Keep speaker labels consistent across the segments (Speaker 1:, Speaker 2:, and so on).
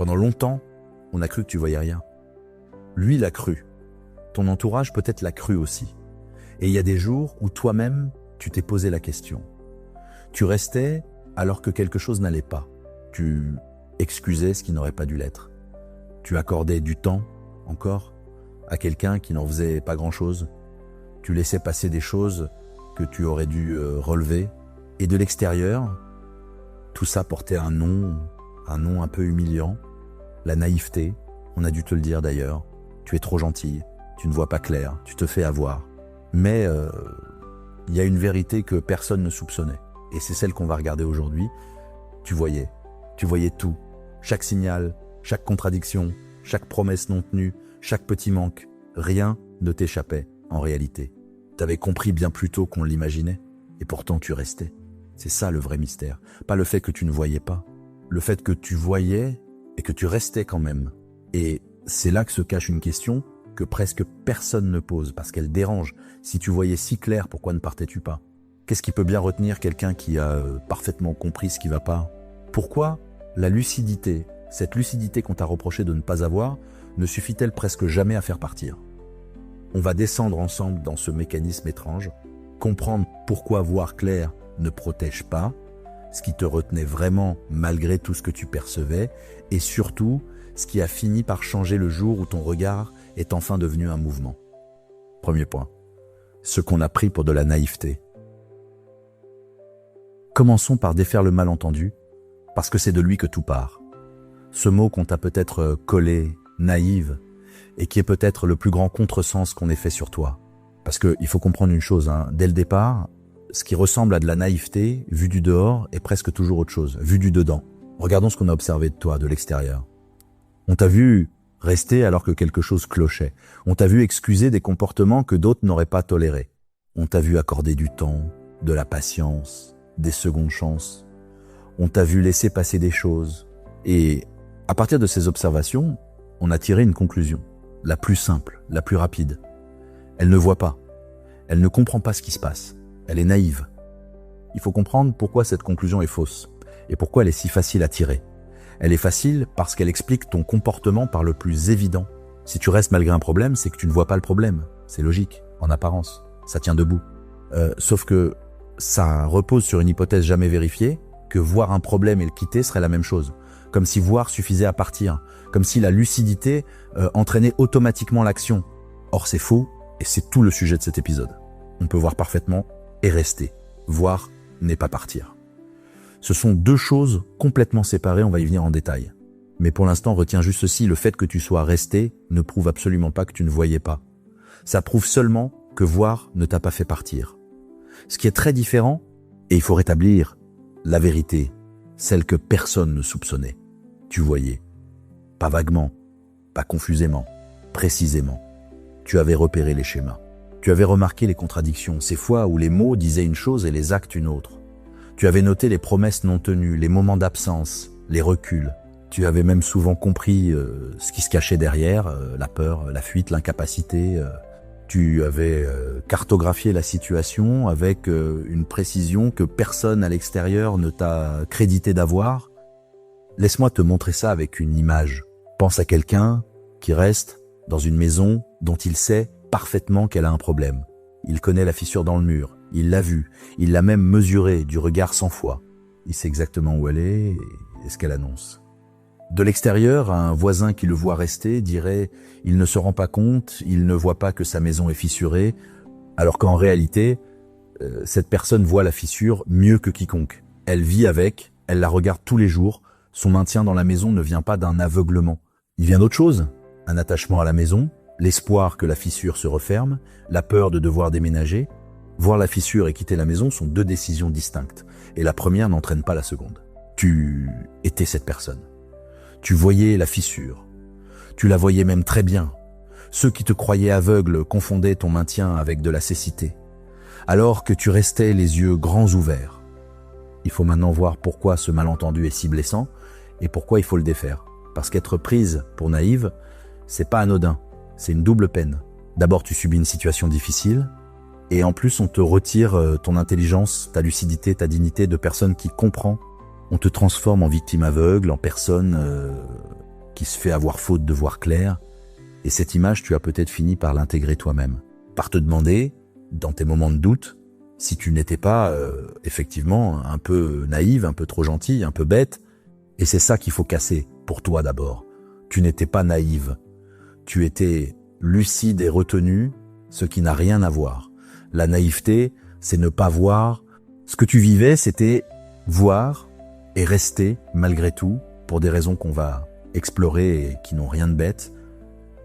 Speaker 1: Pendant longtemps, on a cru que tu voyais rien. Lui l'a cru. Ton entourage peut-être l'a cru aussi. Et il y a des jours où toi-même, tu t'es posé la question. Tu restais alors que quelque chose n'allait pas. Tu excusais ce qui n'aurait pas dû l'être. Tu accordais du temps, encore, à quelqu'un qui n'en faisait pas grand-chose. Tu laissais passer des choses que tu aurais dû relever. Et de l'extérieur, tout ça portait un nom un peu humiliant. La naïveté, on a dû te le dire d'ailleurs. Tu es trop gentille, tu ne vois pas clair, tu te fais avoir. Mais il y a une vérité que personne ne soupçonnait. Et c'est celle qu'on va regarder aujourd'hui. Tu voyais tout. Chaque signal, chaque contradiction, chaque promesse non tenue, chaque petit manque. Rien ne t'échappait en réalité. Tu avais compris bien plus tôt qu'on l'imaginait. Et pourtant tu restais. C'est ça le vrai mystère. Pas le fait que tu ne voyais pas. Le fait que tu voyais et que tu restais quand même. Et c'est là que se cache une question que presque personne ne pose parce qu'elle dérange. Si tu voyais si clair, pourquoi ne partais-tu pas? Qu'est-ce qui peut bien retenir quelqu'un qui a parfaitement compris ce qui va pas? Pourquoi la lucidité, cette lucidité qu'on t'a reproché de ne pas avoir, ne suffit-elle presque jamais à faire partir? On va descendre ensemble dans ce mécanisme étrange, comprendre pourquoi voir clair ne protège pas, ce qui te retenait vraiment malgré tout ce que tu percevais, et surtout, ce qui a fini par changer le jour où ton regard est enfin devenu un mouvement. Premier point, ce qu'on a pris pour de la naïveté. Commençons par défaire le malentendu, parce que c'est de lui que tout part. Ce mot qu'on t'a peut-être collé, naïve, et qui est peut-être le plus grand contresens qu'on ait fait sur toi. Parce qu'il faut comprendre une chose, dès le départ, ce qui ressemble à de la naïveté, vu du dehors, est presque toujours autre chose, vu du dedans. Regardons ce qu'on a observé de toi, de l'extérieur. On t'a vu rester alors que quelque chose clochait. On t'a vu excuser des comportements que d'autres n'auraient pas tolérés. On t'a vu accorder du temps, de la patience, des secondes chances. On t'a vu laisser passer des choses. Et à partir de ces observations, on a tiré une conclusion. La plus simple, la plus rapide. Elle ne voit pas. Elle ne comprend pas ce qui se passe. Elle est naïve. Il faut comprendre pourquoi cette conclusion est fausse et pourquoi elle est si facile à tirer. Elle est facile parce qu'elle explique ton comportement par le plus évident. Si tu restes malgré un problème, c'est que tu ne vois pas le problème. C'est logique, en apparence. Ça tient debout. Sauf que ça repose sur une hypothèse jamais vérifiée, que voir un problème et le quitter serait la même chose. Comme si voir suffisait à partir. Comme si la lucidité entraînait automatiquement l'action. Or c'est faux et c'est tout le sujet de cet épisode. On peut voir parfaitement et rester. Voir n'est pas partir. Ce sont deux choses complètement séparées, on va y venir en détail. Mais pour l'instant, retiens juste ceci, le fait que tu sois resté ne prouve absolument pas que tu ne voyais pas. Ça prouve seulement que voir ne t'a pas fait partir. Ce qui est très différent, et il faut rétablir la vérité, celle que personne ne soupçonnait. Tu voyais. Pas vaguement, pas confusément, précisément. Tu avais repéré les schémas. Tu avais remarqué les contradictions, ces fois où les mots disaient une chose et les actes une autre. Tu avais noté les promesses non tenues, les moments d'absence, les reculs. Tu avais même souvent compris ce qui se cachait derrière, la peur, la fuite, l'incapacité. Tu avais cartographié la situation avec une précision que personne à l'extérieur ne t'a crédité d'avoir. Laisse-moi te montrer ça avec une image. Pense à quelqu'un qui reste dans une maison dont il sait parfaitement qu'elle a un problème. Il connaît la fissure dans le mur, il l'a vue, il l'a même mesurée du regard 100 fois. Il sait exactement où elle est et ce qu'elle annonce. De l'extérieur, un voisin qui le voit rester dirait « il ne se rend pas compte, il ne voit pas que sa maison est fissurée », alors qu'en réalité, cette personne voit la fissure mieux que quiconque. Elle vit avec, elle la regarde tous les jours, son maintien dans la maison ne vient pas d'un aveuglement. Il vient d'autre chose, un attachement à la maison, l'espoir que la fissure se referme, la peur de devoir déménager. Voir la fissure et quitter la maison sont deux décisions distinctes, et la première n'entraîne pas la seconde. Tu étais cette personne. Tu voyais la fissure. Tu la voyais même très bien. Ceux qui te croyaient aveugle confondaient ton maintien avec de la cécité, alors que tu restais les yeux grands ouverts. Il faut maintenant voir pourquoi ce malentendu est si blessant et pourquoi il faut le défaire. Parce qu'être prise pour naïve, c'est pas anodin, c'est une double peine. D'abord, tu subis une situation difficile, et en plus, on te retire ton intelligence, ta lucidité, ta dignité de personne qui comprend. On te transforme en victime aveugle, en personne qui se fait avoir faute de voir clair, et cette image, tu as peut-être fini par l'intégrer toi-même, par te demander, dans tes moments de doute, si tu n'étais pas effectivement un peu naïve, un peu trop gentille, un peu bête, et c'est ça qu'il faut casser, pour toi d'abord. Tu n'étais pas naïve, tu étais lucide et retenue, ce qui n'a rien à voir. La naïveté, c'est ne pas voir. Ce que tu vivais, c'était voir et rester malgré tout, pour des raisons qu'on va explorer et qui n'ont rien de bête.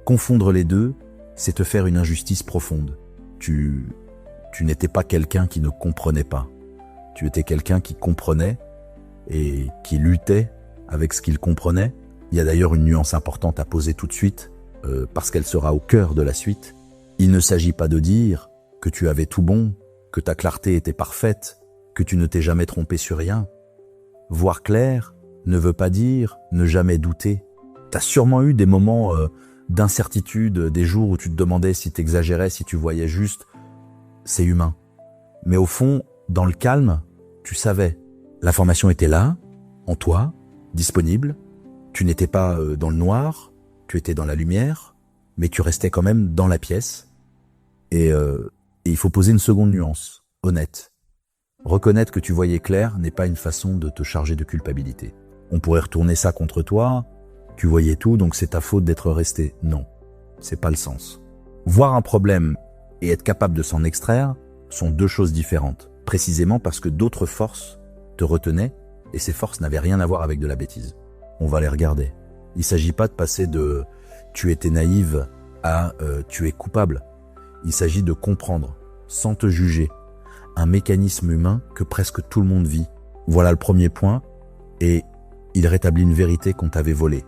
Speaker 1: Confondre les deux, c'est te faire une injustice profonde. Tu n'étais pas quelqu'un qui ne comprenait pas. Tu étais quelqu'un qui comprenait et qui luttait avec ce qu'il comprenait. Il y a d'ailleurs une nuance importante à poser tout de suite, parce qu'elle sera au cœur de la suite. Il ne s'agit pas de dire que tu avais tout bon, que ta clarté était parfaite, que tu ne t'es jamais trompé sur rien. Voir clair ne veut pas dire ne jamais douter. T'as sûrement eu des moments d'incertitude, des jours où tu te demandais si t'exagérais, si tu voyais juste. C'est humain. Mais au fond, dans le calme, tu savais. L'information était là, en toi, disponible. Tu n'étais pas dans le noir, tu étais dans la lumière, mais tu restais quand même dans la pièce. Et il faut poser une seconde nuance, honnête. Reconnaître que tu voyais clair n'est pas une façon de te charger de culpabilité. On pourrait retourner ça contre toi, tu voyais tout, donc c'est ta faute d'être resté. Non, c'est pas le sens. Voir un problème et être capable de s'en extraire sont deux choses différentes, précisément parce que d'autres forces te retenaient et ces forces n'avaient rien à voir avec de la bêtise. On va les regarder. Il ne s'agit pas de passer de « tu étais naïve » à « tu es coupable ». Il s'agit de comprendre, sans te juger, un mécanisme humain que presque tout le monde vit. Voilà le premier point, et il rétablit une vérité qu'on t'avait volée.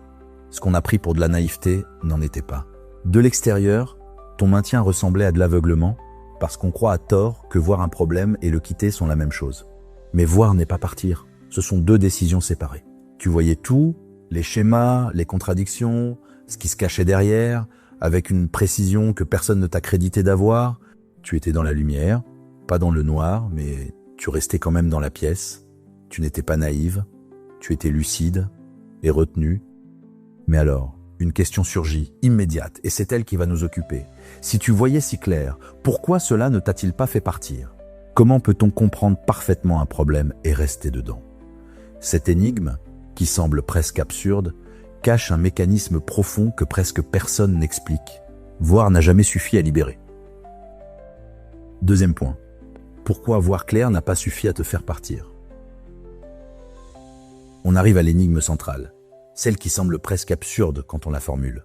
Speaker 1: Ce qu'on a pris pour de la naïveté n'en était pas. De l'extérieur, ton maintien ressemblait à de l'aveuglement, parce qu'on croit à tort que voir un problème et le quitter sont la même chose. Mais voir n'est pas partir, ce sont deux décisions séparées. Tu voyais tout, les schémas, les contradictions, ce qui se cachait derrière, avec une précision que personne ne t'a crédité d'avoir. Tu étais dans la lumière, pas dans le noir, mais tu restais quand même dans la pièce. Tu n'étais pas naïve, tu étais lucide et retenue. Mais alors, une question surgit, immédiate, et c'est elle qui va nous occuper. Si tu voyais si clair, pourquoi cela ne t'a-t-il pas fait partir ? Comment peut-on comprendre parfaitement un problème et rester dedans ? Cette énigme, qui semble presque absurde, cache un mécanisme profond que presque personne n'explique, voire n'a jamais suffi à libérer. Deuxième point. Pourquoi voir clair n'a pas suffi à te faire partir ? On arrive à l'énigme centrale, celle qui semble presque absurde quand on la formule.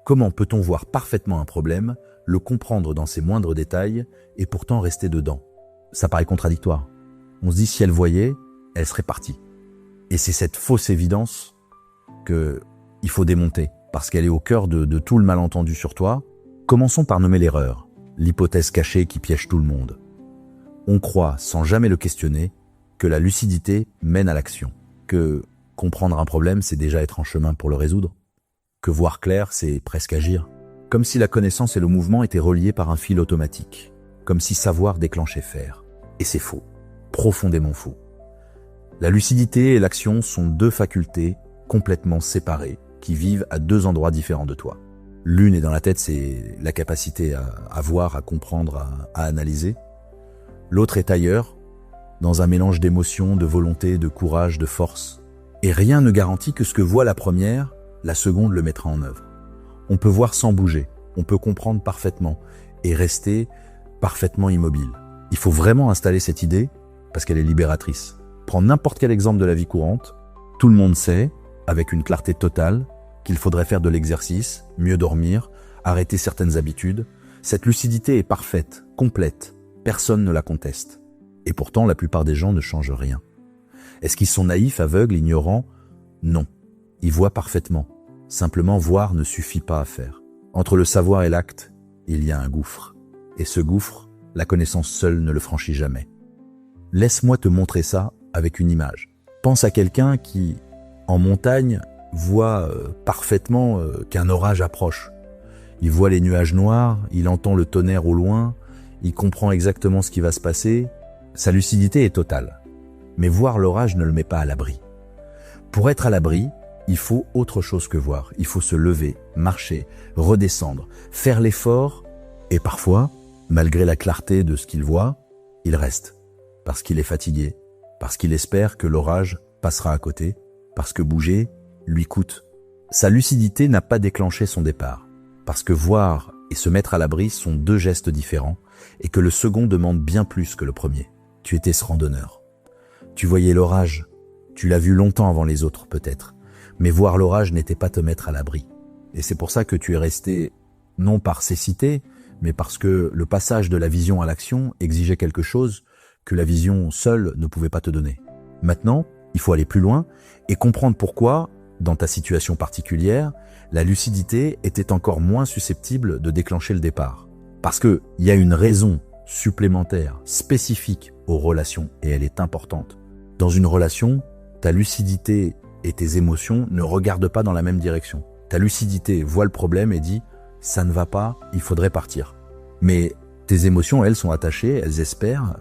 Speaker 1: Comment peut-on voir parfaitement un problème, le comprendre dans ses moindres détails et pourtant rester dedans ? Ça paraît contradictoire. On se dit si elle voyait, elle serait partie. Et c'est cette fausse évidence qu'il faut démonter, parce qu'elle est au cœur de tout le malentendu sur toi. Commençons par nommer l'erreur, l'hypothèse cachée qui piège tout le monde. On croit, sans jamais le questionner, que la lucidité mène à l'action, que comprendre un problème, c'est déjà être en chemin pour le résoudre, que voir clair, c'est presque agir, comme si la connaissance et le mouvement étaient reliés par un fil automatique, comme si savoir déclenchait faire. Et c'est faux, profondément faux. La lucidité et l'action sont deux facultés complètement séparées qui vivent à deux endroits différents de toi. L'une est dans la tête, c'est la capacité à voir, à comprendre, à analyser. L'autre est ailleurs, dans un mélange d'émotions, de volonté, de courage, de force. Et rien ne garantit que ce que voit la première, la seconde le mettra en œuvre. On peut voir sans bouger, on peut comprendre parfaitement et rester parfaitement immobile. Il faut vraiment installer cette idée parce qu'elle est libératrice. Prends n'importe quel exemple de la vie courante, tout le monde sait, avec une clarté totale, qu'il faudrait faire de l'exercice, mieux dormir, arrêter certaines habitudes. Cette lucidité est parfaite, complète, personne ne la conteste. Et pourtant, la plupart des gens ne changent rien. Est-ce qu'ils sont naïfs, aveugles, ignorants ? Non. Ils voient parfaitement. Simplement, voir ne suffit pas à faire. Entre le savoir et l'acte, il y a un gouffre. Et ce gouffre, la connaissance seule ne le franchit jamais. Laisse-moi te montrer ça avec une image. Pense à quelqu'un qui, en montagne, voit parfaitement qu'un orage approche. Il voit les nuages noirs, il entend le tonnerre au loin, il comprend exactement ce qui va se passer. Sa lucidité est totale. Mais voir l'orage ne le met pas à l'abri. Pour être à l'abri, Il faut autre chose que voir. Il faut se lever, marcher, redescendre, faire l'effort. Et parfois, malgré la clarté de ce qu'il voit, il reste. Parce qu'il est fatigué, parce qu'il espère que l'orage passera à côté, parce que bouger lui coûte. Sa lucidité n'a pas déclenché son départ. Parce que voir et se mettre à l'abri sont deux gestes différents et que le second demande bien plus que le premier. Tu étais ce randonneur. Tu voyais l'orage. Tu l'as vu longtemps avant les autres peut-être. Mais voir l'orage n'était pas te mettre à l'abri. Et c'est pour ça que tu es resté, non par cécité, mais parce que le passage de la vision à l'action exigeait quelque chose que la vision seule ne pouvait pas te donner. Maintenant, il faut aller plus loin et comprendre pourquoi, dans ta situation particulière, la lucidité était encore moins susceptible de déclencher le départ. Parce qu'il y a une raison supplémentaire, spécifique aux relations, et elle est importante. Dans une relation, ta lucidité et tes émotions ne regardent pas dans la même direction. Ta lucidité voit le problème et dit « ça ne va pas, il faudrait partir ». Mais tes émotions, elles, sont attachées, elles espèrent,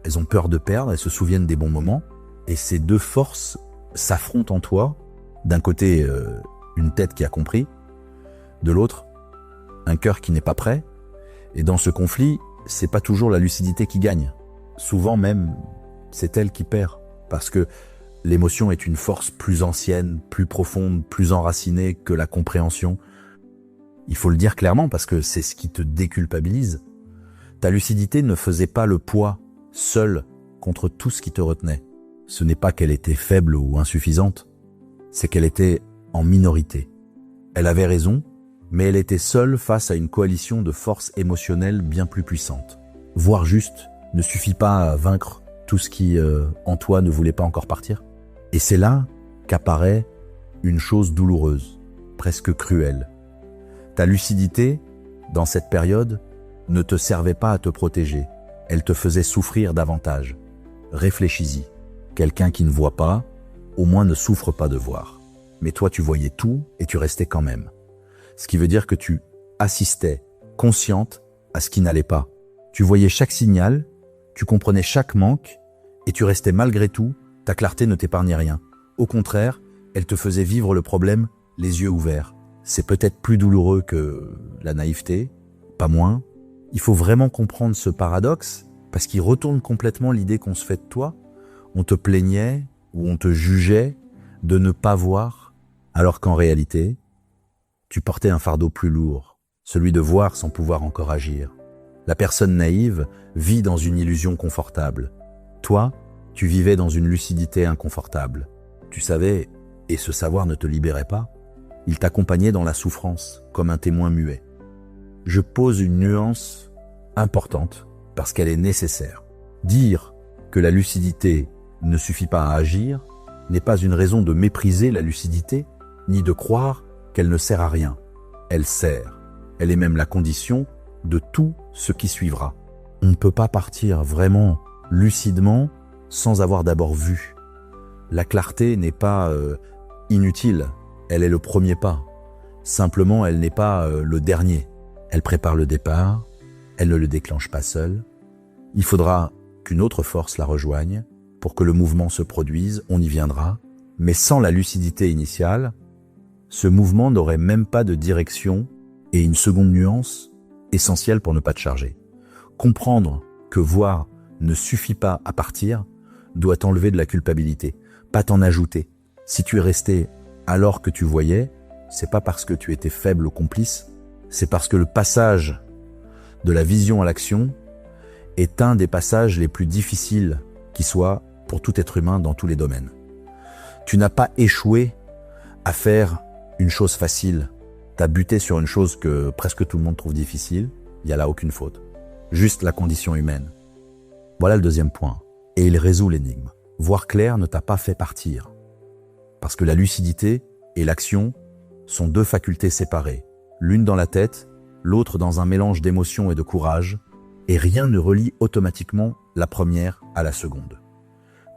Speaker 1: elles ont peur de perdre, elles se souviennent des bons moments. Et ces deux forces s'affrontent en toi. D'un côté, une tête qui a compris. De l'autre, un cœur qui n'est pas prêt. Et dans ce conflit, c'est pas toujours la lucidité qui gagne. Souvent même, c'est elle qui perd. Parce que l'émotion est une force plus ancienne, plus profonde, plus enracinée que la compréhension. Il faut le dire clairement parce que c'est ce qui te déculpabilise. Ta lucidité ne faisait pas le poids seule contre tout ce qui te retenait. Ce n'est pas qu'elle était faible ou insuffisante, c'est qu'elle était en minorité. Elle avait raison, mais elle était seule face à une coalition de forces émotionnelles bien plus puissantes. Voir juste ne suffit pas à vaincre tout ce qui, en toi, ne voulait pas encore partir. Et c'est là qu'apparaît une chose douloureuse, presque cruelle. Ta lucidité, dans cette période, ne te servait pas à te protéger. Elle te faisait souffrir davantage. Réfléchis-y. Quelqu'un qui ne voit pas, au moins ne souffre pas de voir. Mais toi, tu voyais tout et tu restais quand même. Ce qui veut dire que tu assistais, consciente, à ce qui n'allait pas. Tu voyais chaque signal, tu comprenais chaque manque et tu restais malgré tout, ta clarté ne t'épargnait rien. Au contraire, elle te faisait vivre le problème les yeux ouverts. C'est peut-être plus douloureux que la naïveté, pas moins. Il faut vraiment comprendre ce paradoxe parce qu'il retourne complètement l'idée qu'on se fait de toi. On te plaignait ou on te jugeait de ne pas voir, alors qu'en réalité, tu portais un fardeau plus lourd, celui de voir sans pouvoir encore agir. La personne naïve vit dans une illusion confortable. Toi, tu vivais dans une lucidité inconfortable. Tu savais, et ce savoir ne te libérait pas, il t'accompagnait dans la souffrance, comme un témoin muet. Je pose une nuance importante, parce qu'elle est nécessaire. Dire que la lucidité ne suffit pas à agir n'est pas une raison de mépriser la lucidité, ni de croire qu'elle ne sert à rien. Elle sert. Elle est même la condition de tout ce qui suivra. On ne peut pas partir vraiment lucidement sans avoir d'abord vu. La clarté n'est pas inutile, elle est le premier pas. Simplement, elle n'est pas le dernier. Elle prépare le départ, elle ne le déclenche pas seule. Il faudra qu'une autre force la rejoigne pour que le mouvement se produise, on y viendra. Mais sans la lucidité initiale, ce mouvement n'aurait même pas de direction et une seconde nuance essentielle pour ne pas te charger. Comprendre que voir ne suffit pas à partir doit t'enlever de la culpabilité, pas t'en ajouter. Si tu es resté alors que tu voyais, c'est pas parce que tu étais faible ou complice, c'est parce que le passage de la vision à l'action est un des passages les plus difficiles qui soient pour tout être humain dans tous les domaines. Tu n'as pas échoué à faire une chose facile. Tu as buté sur une chose que presque tout le monde trouve difficile. Il n'y a là aucune faute. Juste la condition humaine. Voilà le deuxième point. Et il résout l'énigme. Voir clair ne t'a pas fait partir. Parce que la lucidité et l'action sont deux facultés séparées. L'une dans la tête, l'autre dans un mélange d'émotions et de courage. Et rien ne relie automatiquement la première à la seconde.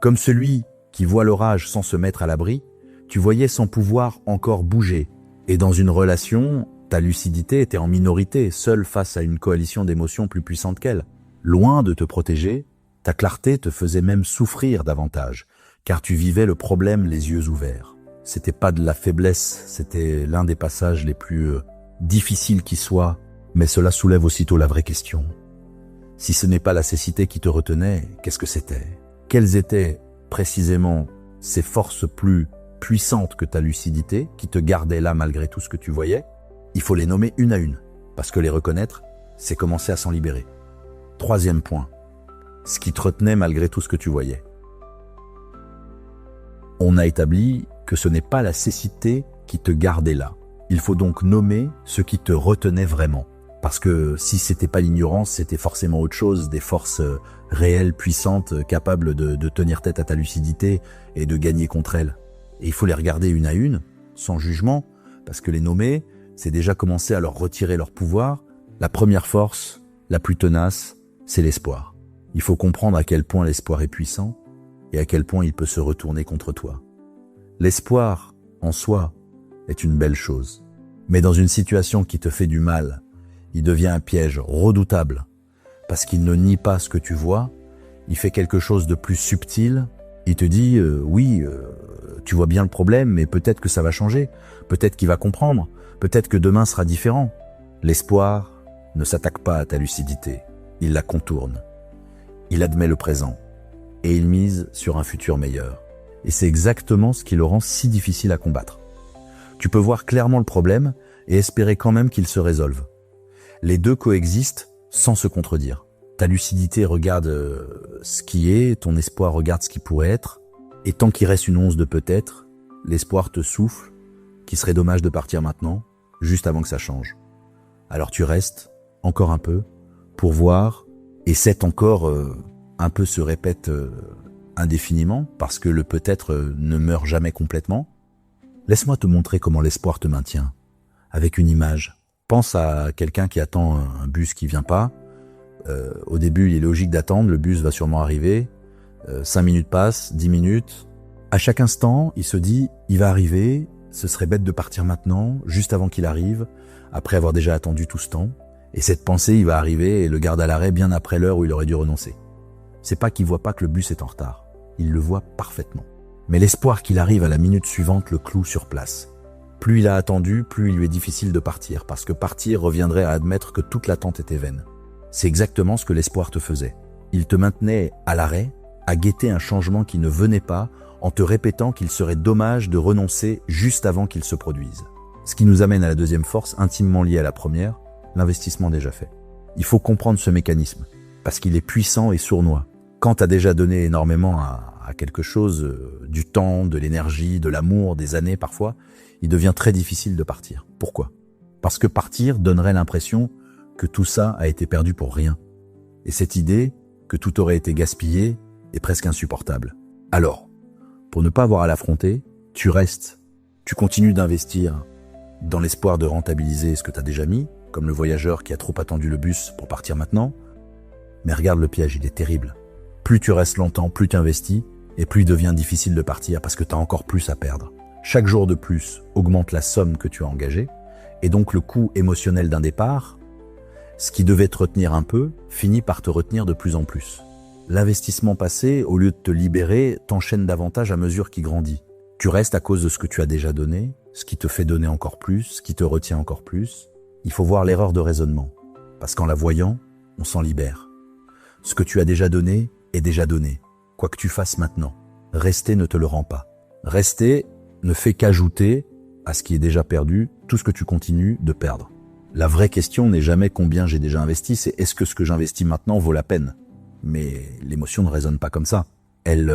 Speaker 1: Comme celui qui voit l'orage sans se mettre à l'abri, tu voyais sans pouvoir encore bouger. Et dans une relation, ta lucidité était en minorité, seule face à une coalition d'émotions plus puissantes qu'elle. Loin de te protéger, ta clarté te faisait même souffrir davantage, car tu vivais le problème les yeux ouverts. c'était pas de la faiblesse, c'était l'un des passages les plus difficiles qui soient, mais cela soulève aussitôt la vraie question. Si ce n'est pas la cécité qui te retenait, qu'est-ce que c'était? Quelles étaient précisément ces forces plus puissantes que ta lucidité, qui te gardaient là malgré tout ce que tu voyais? Il faut les nommer une à une, parce que les reconnaître, c'est commencer à s'en libérer. Troisième point, ce qui te retenait malgré tout ce que tu voyais. On a établi que ce n'est pas la cécité qui te gardait là. Il faut donc nommer ce qui te retenait vraiment. Parce que si c'était pas l'ignorance, c'était forcément autre chose, des forces réelles, puissantes, capables de tenir tête à ta lucidité et de gagner contre elle. Et il faut les regarder une à une, sans jugement, parce que les nommer, c'est déjà commencer à leur retirer leur pouvoir. La première force, la plus tenace, c'est l'espoir. Il faut comprendre à quel point l'espoir est puissant et à quel point il peut se retourner contre toi. L'espoir, en soi, est une belle chose. Mais dans une situation qui te fait du mal, il devient un piège redoutable parce qu'il ne nie pas ce que tu vois, il fait quelque chose de plus subtil, il te dit oui, tu vois bien le problème, mais peut-être que ça va changer, peut-être qu'il va comprendre, peut-être que demain sera différent. L'espoir ne s'attaque pas à ta lucidité, il la contourne, il admet le présent et il mise sur un futur meilleur. Et c'est exactement ce qui le rend si difficile à combattre. Tu peux voir clairement le problème et espérer quand même qu'il se résolve. Les deux coexistent sans se contredire. Ta lucidité regarde ce qui est, ton espoir regarde ce qui pourrait être, et tant qu'il reste une once de peut-être, l'espoir te souffle qu'il serait dommage de partir maintenant, juste avant que ça change. Alors tu restes, encore un peu, pour voir, et cet encore un peu se répète indéfiniment, parce que le peut-être ne meurt jamais complètement. Laisse-moi te montrer comment l'espoir te maintient, avec une image. Pense à quelqu'un qui attend un bus qui vient pas. Au début, il est logique d'attendre, le bus va sûrement arriver. 5 minutes passent, 10 minutes. À chaque instant, il se dit, il va arriver, ce serait bête de partir maintenant, juste avant qu'il arrive, après avoir déjà attendu tout ce temps. Et cette pensée, il va arriver et le garde à l'arrêt bien après l'heure où il aurait dû renoncer. C'est pas qu'il voit pas que le bus est en retard. Il le voit parfaitement. Mais l'espoir qu'il arrive à la minute suivante le cloue sur place. Plus il a attendu, plus il lui est difficile de partir, parce que partir reviendrait à admettre que toute l'attente était vaine. C'est exactement ce que l'espoir te faisait. Il te maintenait à l'arrêt, à guetter un changement qui ne venait pas, en te répétant qu'il serait dommage de renoncer juste avant qu'il se produise. Ce qui nous amène à la deuxième force, intimement liée à la première, l'investissement déjà fait. Il faut comprendre ce mécanisme, parce qu'il est puissant et sournois. Quand tu as déjà donné énormément à quelque chose, du temps, de l'énergie, de l'amour, des années parfois, il devient très difficile de partir. Pourquoi? Parce que partir donnerait l'impression que tout ça a été perdu pour rien. Et cette idée que tout aurait été gaspillé est presque insupportable. Alors, pour ne pas avoir à l'affronter, tu restes. Tu continues d'investir dans l'espoir de rentabiliser ce que tu as déjà mis, comme le voyageur qui a trop attendu le bus pour partir maintenant. Mais regarde le piège, il est terrible. Plus tu restes longtemps, plus tu investis, et plus il devient difficile de partir parce que tu as encore plus à perdre. Chaque jour de plus augmente la somme que tu as engagée, et donc le coût émotionnel d'un départ, ce qui devait te retenir un peu, finit par te retenir de plus en plus. L'investissement passé, au lieu de te libérer, t'enchaîne davantage à mesure qu'il grandit. Tu restes à cause de ce que tu as déjà donné, ce qui te fait donner encore plus, ce qui te retient encore plus. Il faut voir l'erreur de raisonnement, parce qu'en la voyant, on s'en libère. Ce que tu as déjà donné est déjà donné, quoi que tu fasses maintenant. Rester ne te le rend pas. Rester ne fait qu'ajouter à ce qui est déjà perdu tout ce que tu continues de perdre. La vraie question n'est jamais combien j'ai déjà investi, c'est est-ce que ce que j'investis maintenant vaut la peine. Mais l'émotion ne raisonne pas comme ça. Elle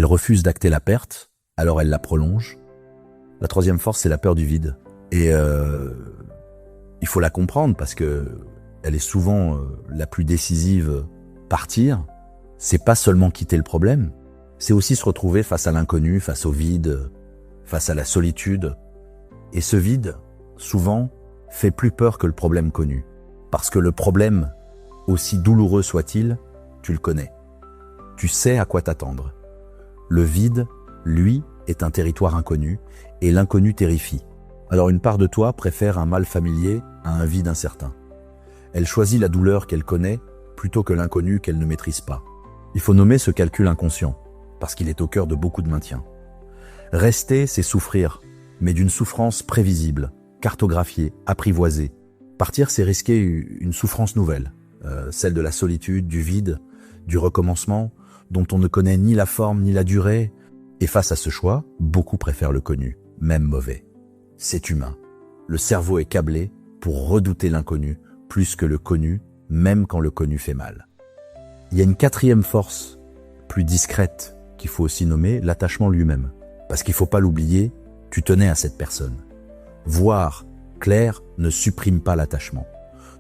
Speaker 1: refuse d'acter la perte, alors elle la prolonge. La troisième force, c'est la peur du vide. Et il faut la comprendre parce que elle est souvent la plus décisive. Partir, c'est pas seulement quitter le problème, c'est aussi se retrouver face à l'inconnu, face au vide, face à la solitude. Et ce vide, souvent, fait plus peur que le problème connu. Parce que le problème, aussi douloureux soit-il, tu le connais. Tu sais à quoi t'attendre. Le vide, lui, est un territoire inconnu, et l'inconnu terrifie. Alors une part de toi préfère un mal familier à un vide incertain. Elle choisit la douleur qu'elle connaît plutôt que l'inconnu qu'elle ne maîtrise pas. Il faut nommer ce calcul inconscient, parce qu'il est au cœur de beaucoup de maintien. Rester, c'est souffrir, mais d'une souffrance prévisible, cartographiée, apprivoisée. Partir, c'est risquer une souffrance nouvelle, celle de la solitude, du vide, du recommencement, dont on ne connaît ni la forme ni la durée. Et face à ce choix, beaucoup préfèrent le connu, même mauvais. C'est humain. Le cerveau est câblé pour redouter l'inconnu plus que le connu, même quand le connu fait mal. Il y a une quatrième force, plus discrète, qu'il faut aussi nommer l'attachement lui-même. Parce qu'il ne faut pas l'oublier, tu tenais à cette personne. Voir clair ne supprime pas l'attachement.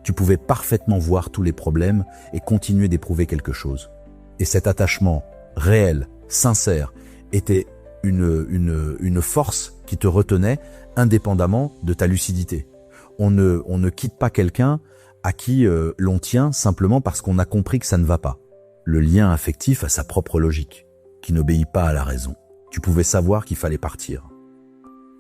Speaker 1: Tu pouvais parfaitement voir tous les problèmes et continuer d'éprouver quelque chose. Et cet attachement réel, sincère, était une force qui te retenait indépendamment de ta lucidité. On ne quitte pas quelqu'un à qui l'on tient simplement parce qu'on a compris que ça ne va pas. Le lien affectif a sa propre logique, qui n'obéit pas à la raison. Tu pouvais savoir qu'il fallait partir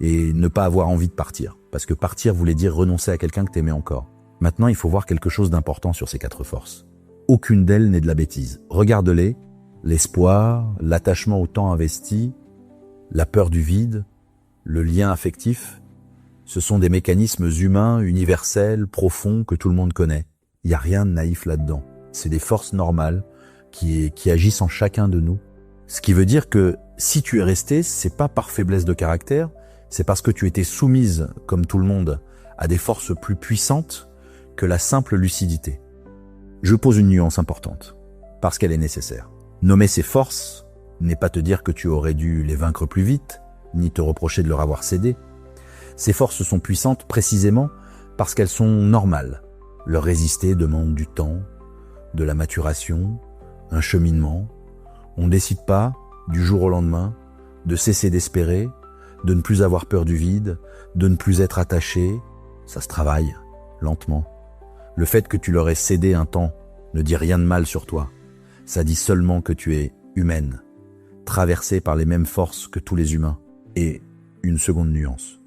Speaker 1: et ne pas avoir envie de partir, parce que partir voulait dire renoncer à quelqu'un que t'aimais encore. Maintenant, il faut voir quelque chose d'important sur ces 4 forces. Aucune d'elles n'est de la bêtise. Regarde-les, l'espoir, l'attachement au temps investi, la peur du vide, le lien affectif, ce sont des mécanismes humains, universels, profonds, que tout le monde connaît. Il n'y a rien de naïf là-dedans. C'est des forces normales qui agissent en chacun de nous. Ce qui veut dire que si tu es resté, c'est pas par faiblesse de caractère, c'est parce que tu étais soumise, comme tout le monde, à des forces plus puissantes que la simple lucidité. Je pose une nuance importante, parce qu'elle est nécessaire. Nommer ces forces n'est pas te dire que tu aurais dû les vaincre plus vite, ni te reprocher de leur avoir cédé. Ces forces sont puissantes précisément parce qu'elles sont normales. Leur résister demande du temps, de la maturation, un cheminement. On ne décide pas, du jour au lendemain, de cesser d'espérer, de ne plus avoir peur du vide, de ne plus être attaché. Ça se travaille, lentement. Le fait que tu leur aies cédé un temps ne dit rien de mal sur toi. Ça dit seulement que tu es humaine, traversée par les mêmes forces que tous les humains. Et une seconde nuance.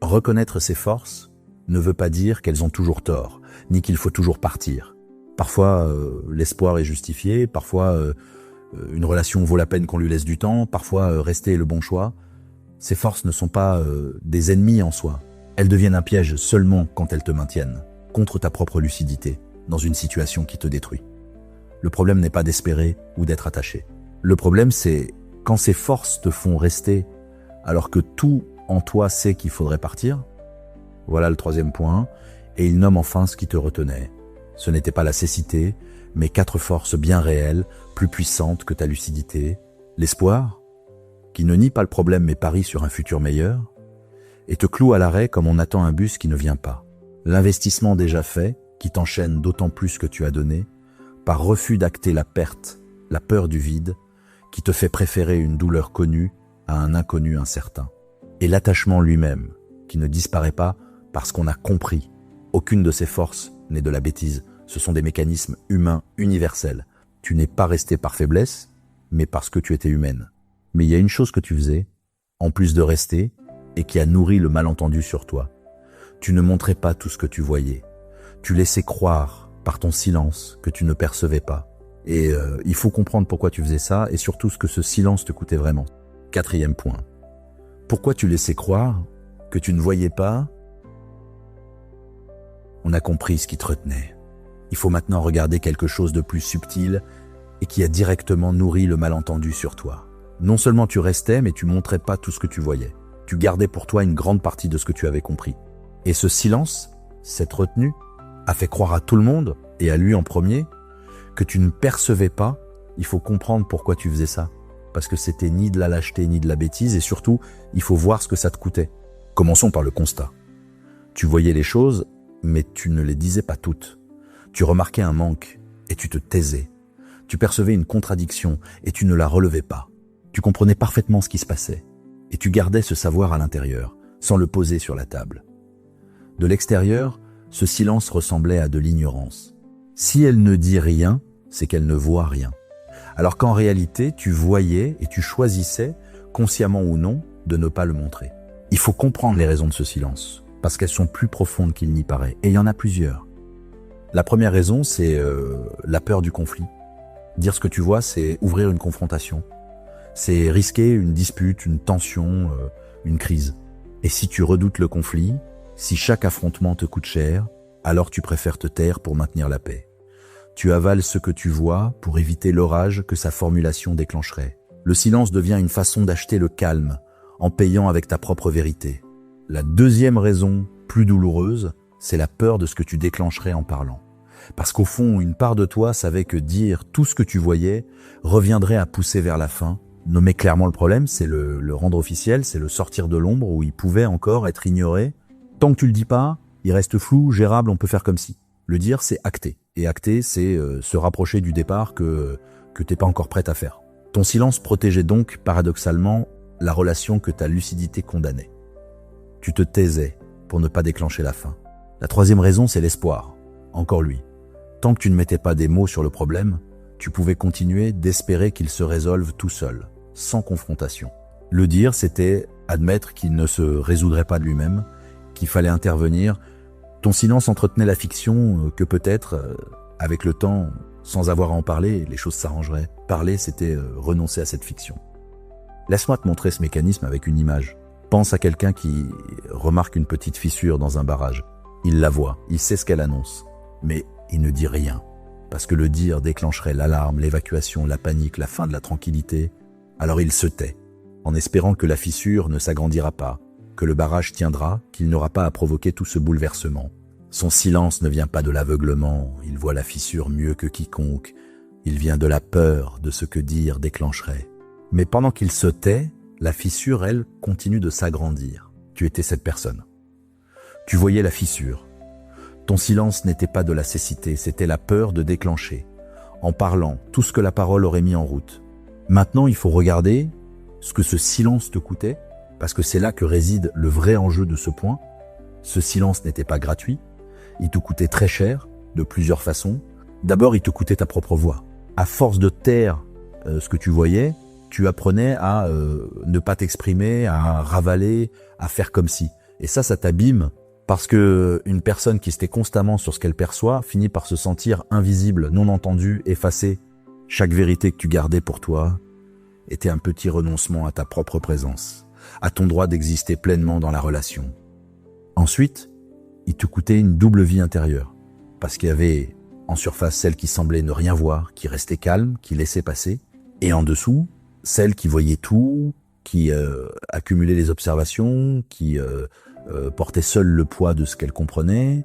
Speaker 1: Reconnaître ces forces ne veut pas dire qu'elles ont toujours tort, ni qu'il faut toujours partir. Parfois, l'espoir est justifié, parfois, une relation vaut la peine qu'on lui laisse du temps, parfois, rester est le bon choix. Ces forces ne sont pas des ennemis en soi. Elles deviennent un piège seulement quand elles te maintiennent, contre ta propre lucidité, dans une situation qui te détruit. Le problème n'est pas d'espérer ou d'être attaché. Le problème, c'est quand ces forces te font rester alors que tout en toi sait qu'il faudrait partir. Voilà le 3e point. Et il nomme enfin ce qui te retenait. Ce n'était pas la cécité, mais 4 forces bien réelles, plus puissantes que ta lucidité. L'espoir, qui ne nie pas le problème mais parie sur un futur meilleur, et te cloue à l'arrêt comme on attend un bus qui ne vient pas. L'investissement déjà fait, qui t'enchaîne d'autant plus que tu as donné, par refus d'acter la perte, la peur du vide, qui te fait préférer une douleur connue à un inconnu incertain. Et l'attachement lui-même, qui ne disparaît pas parce qu'on a compris. Aucune de ces forces n'est de la bêtise. Ce sont des mécanismes humains universels. Tu n'es pas resté par faiblesse, mais parce que tu étais humaine. Mais il y a une chose que tu faisais, en plus de rester, et qui a nourri le malentendu sur toi. Tu ne montrais pas tout ce que tu voyais. Tu laissais croire, par ton silence, que tu ne percevais pas. Et il faut comprendre pourquoi tu faisais ça, et surtout ce que ce silence te coûtait vraiment. 4e point. Pourquoi tu laissais croire que tu ne voyais pas? On a compris ce qui te retenait. Il faut maintenant regarder quelque chose de plus subtil et qui a directement nourri le malentendu sur toi. Non seulement tu restais, mais tu montrais pas tout ce que tu voyais. Tu gardais pour toi une grande partie de ce que tu avais compris. Et ce silence, cette retenue, a fait croire à tout le monde, et à lui en premier, que tu ne percevais pas. Il faut comprendre pourquoi tu faisais ça. Parce que c'était ni de la lâcheté ni de la bêtise, et surtout, il faut voir ce que ça te coûtait. Commençons par le constat. Tu voyais les choses, mais tu ne les disais pas toutes. Tu remarquais un manque, et tu te taisais. Tu percevais une contradiction, et tu ne la relevais pas. Tu comprenais parfaitement ce qui se passait, et tu gardais ce savoir à l'intérieur, sans le poser sur la table. De l'extérieur, ce silence ressemblait à de l'ignorance. Si elle ne dit rien, c'est qu'elle ne voit rien. Alors qu'en réalité, tu voyais et tu choisissais, consciemment ou non, de ne pas le montrer. Il faut comprendre les raisons de ce silence, parce qu'elles sont plus profondes qu'il n'y paraît, et il y en a plusieurs. La première raison, c'est la peur du conflit. Dire ce que tu vois, c'est ouvrir une confrontation. C'est risquer une dispute, une tension, une crise. Et si tu redoutes le conflit, si chaque affrontement te coûte cher, alors tu préfères te taire pour maintenir la paix. Tu avales ce que tu vois pour éviter l'orage que sa formulation déclencherait. Le silence devient une façon d'acheter le calme, en payant avec ta propre vérité. La deuxième raison, plus douloureuse, c'est la peur de ce que tu déclencherais en parlant. Parce qu'au fond, une part de toi savait que dire tout ce que tu voyais reviendrait à pousser vers la fin. Nommer clairement le problème, c'est le rendre officiel, c'est le sortir de l'ombre où il pouvait encore être ignoré. Tant que tu le dis pas, il reste flou, gérable, on peut faire comme si. Le dire, c'est acter. Et acter, c'est se rapprocher du départ que t'es pas encore prête à faire. Ton silence protégeait donc, paradoxalement, la relation que ta lucidité condamnait. Tu te taisais pour ne pas déclencher la fin. La troisième raison, c'est l'espoir. Encore lui. Tant que tu ne mettais pas des mots sur le problème, tu pouvais continuer d'espérer qu'il se résolve tout seul, sans confrontation. Le dire, c'était admettre qu'il ne se résoudrait pas de lui-même, qu'il fallait intervenir. Ton silence entretenait la fiction que peut-être, avec le temps, sans avoir à en parler, les choses s'arrangeraient. Parler, c'était renoncer à cette fiction. Laisse-moi te montrer ce mécanisme avec une image. Pense à quelqu'un qui remarque une petite fissure dans un barrage. Il la voit, il sait ce qu'elle annonce, mais il ne dit rien. Parce que le dire déclencherait l'alarme, l'évacuation, la panique, la fin de la tranquillité. Alors il se tait, en espérant que la fissure ne s'agrandira pas, que le barrage tiendra, qu'il n'aura pas à provoquer tout ce bouleversement. Son silence ne vient pas de l'aveuglement, il voit la fissure mieux que quiconque, il vient de la peur de ce que dire déclencherait. Mais pendant qu'il se tait, la fissure, elle, continue de s'agrandir. Tu étais cette personne. Tu voyais la fissure. Ton silence n'était pas de la cécité, c'était la peur de déclencher. En parlant, tout ce que la parole aurait mis en route. Maintenant, il faut regarder ce que ce silence te coûtait, parce que c'est là que réside le vrai enjeu de ce point. Ce silence n'était pas gratuit, il te coûtait très cher, de plusieurs façons. D'abord, il te coûtait ta propre voix. À force de taire ce que tu voyais, tu apprenais à ne pas t'exprimer, à ravaler, à faire comme si. Et ça t'abîme, parce que une personne qui se tait constamment sur ce qu'elle perçoit finit par se sentir invisible, non entendue, effacée. Chaque vérité que tu gardais pour toi était un petit renoncement à ta propre présence, à ton droit d'exister pleinement dans la relation. Ensuite, il te coûtait une double vie intérieure, parce qu'il y avait en surface celle qui semblait ne rien voir, qui restait calme, qui laissait passer, et en dessous, celle qui voyait tout, qui accumulait les observations, qui portait seule le poids de ce qu'elle comprenait.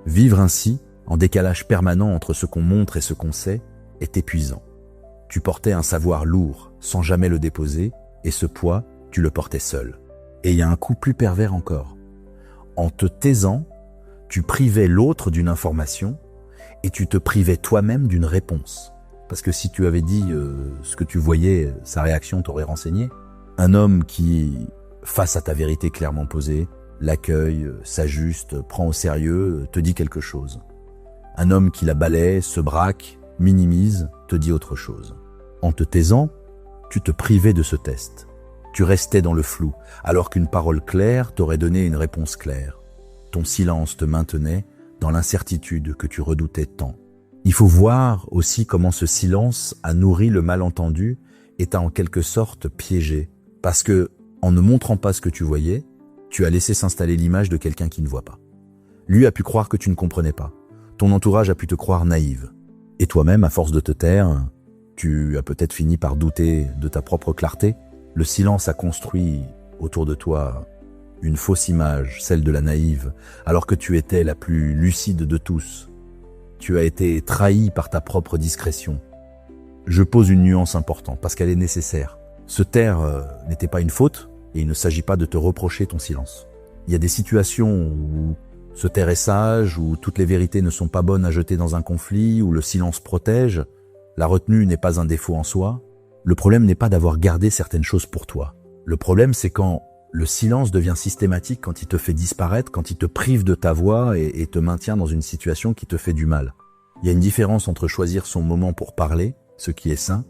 Speaker 1: Vivre ainsi, en décalage permanent entre ce qu'on montre et ce qu'on sait, est épuisant. Tu portais un savoir lourd, sans jamais le déposer, et ce poids, tu le portais seul. Et il y a un coup plus pervers encore. En te taisant, tu privais l'autre d'une information, et tu te privais toi-même d'une réponse. Parce que si tu avais dit ce que tu voyais, sa réaction t'aurait renseigné. Un homme qui, face à ta vérité clairement posée, l'accueille, s'ajuste, prend au sérieux, te dit quelque chose. Un homme qui la balaie, se braque, minimise, te dit autre chose. En te taisant, tu te privais de ce test. Tu restais dans le flou, alors qu'une parole claire t'aurait donné une réponse claire. Ton silence te maintenait dans l'incertitude que tu redoutais tant. Il faut voir aussi comment ce silence a nourri le malentendu et t'a en quelque sorte piégé. Parce que, en ne montrant pas ce que tu voyais, tu as laissé s'installer l'image de quelqu'un qui ne voit pas. Lui a pu croire que tu ne comprenais pas. Ton entourage a pu te croire naïve. Et toi-même, à force de te taire, tu as peut-être fini par douter de ta propre clarté. Le silence a construit autour de toi une fausse image, celle de la naïve, alors que tu étais la plus lucide de tous. Tu as été trahi par ta propre discrétion. Je pose une nuance importante parce qu'elle est nécessaire. Se taire n'était pas une faute et il ne s'agit pas de te reprocher ton silence. Il y a des situations où se taire est sage, où toutes les vérités ne sont pas bonnes à jeter dans un conflit, où le silence protège. La retenue n'est pas un défaut en soi. Le problème n'est pas d'avoir gardé certaines choses pour toi. Le problème, c'est quand le silence devient systématique, quand il te fait disparaître, quand il te prive de ta voix et te maintient dans une situation qui te fait du mal. Il y a une différence entre choisir son moment pour parler, ce qui est sain,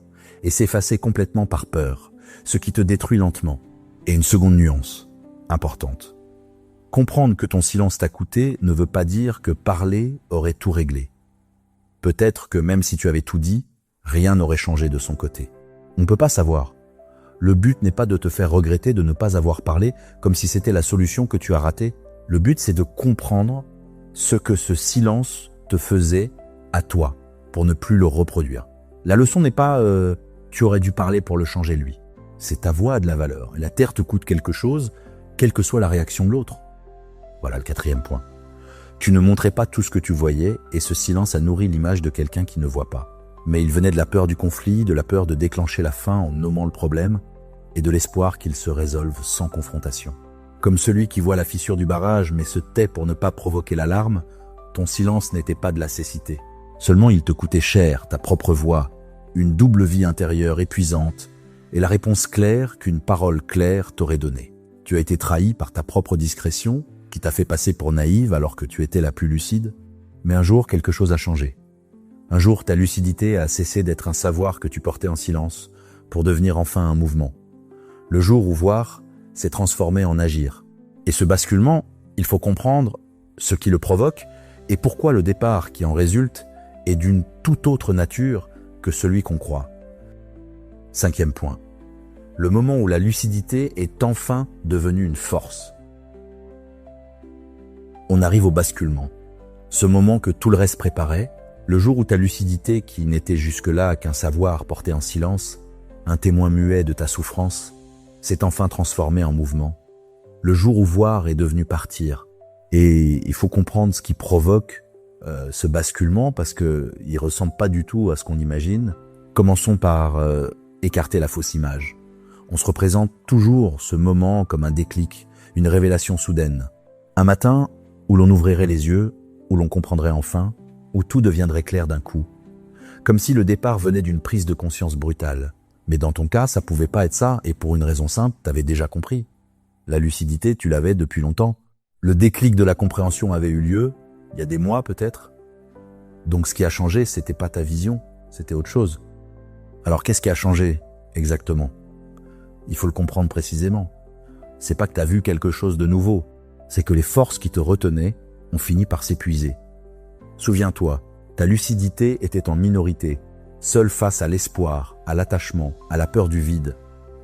Speaker 1: et s'effacer complètement par peur, ce qui te détruit lentement. Et une seconde nuance, importante. Comprendre que ton silence t'a coûté ne veut pas dire que parler aurait tout réglé. Peut-être que même si tu avais tout dit, rien n'aurait changé de son côté. On ne peut pas savoir. Le but n'est pas de te faire regretter de ne pas avoir parlé comme si c'était la solution que tu as ratée. Le but, c'est de comprendre ce que ce silence te faisait à toi pour ne plus le reproduire. La leçon n'est pas tu aurais dû parler pour le changer lui. C'est ta voix a de la valeur. Et la terre te coûte quelque chose, quelle que soit la réaction de l'autre. Voilà le 4e point. Tu ne montrais pas tout ce que tu voyais et ce silence a nourri l'image de quelqu'un qui ne voit pas. Mais il venait de la peur du conflit, de la peur de déclencher la fin en nommant le problème et de l'espoir qu'il se résolve sans confrontation. Comme celui qui voit la fissure du barrage mais se tait pour ne pas provoquer l'alarme, ton silence n'était pas de la cécité. Seulement il te coûtait cher, ta propre voix, une double vie intérieure épuisante et la réponse claire qu'une parole claire t'aurait donnée. Tu as été trahi par ta propre discrétion qui t'a fait passer pour naïve alors que tu étais la plus lucide. Mais un jour, quelque chose a changé. Un jour, ta lucidité a cessé d'être un savoir que tu portais en silence pour devenir enfin un mouvement. Le jour où voir s'est transformé en agir. Et ce basculement, il faut comprendre ce qui le provoque et pourquoi le départ qui en résulte est d'une toute autre nature que celui qu'on croit. 5e point. Le moment où la lucidité est enfin devenue une force. On arrive au basculement. Ce moment que tout le reste préparait, le jour où ta lucidité, qui n'était jusque-là qu'un savoir porté en silence, un témoin muet de ta souffrance, s'est enfin transformé en mouvement. Le jour où voir est devenu partir. Et il faut comprendre ce qui provoque ce basculement parce qu'il ressemble pas du tout à ce qu'on imagine. Commençons par écarter la fausse image. On se représente toujours ce moment comme un déclic, une révélation soudaine. Un matin où l'on ouvrirait les yeux, où l'on comprendrait enfin, où tout deviendrait clair d'un coup. Comme si le départ venait d'une prise de conscience brutale. Mais dans ton cas, ça pouvait pas être ça, et pour une raison simple, t'avais déjà compris. La lucidité, tu l'avais depuis longtemps. Le déclic de la compréhension avait eu lieu, il y a des mois peut-être. Donc ce qui a changé, c'était pas ta vision, c'était autre chose. Alors qu'est-ce qui a changé exactement? Il faut le comprendre précisément. C'est pas que t'as vu quelque chose de nouveau, c'est que les forces qui te retenaient ont fini par s'épuiser. Souviens-toi, ta lucidité était en minorité, seule face à l'espoir, à l'attachement, à la peur du vide.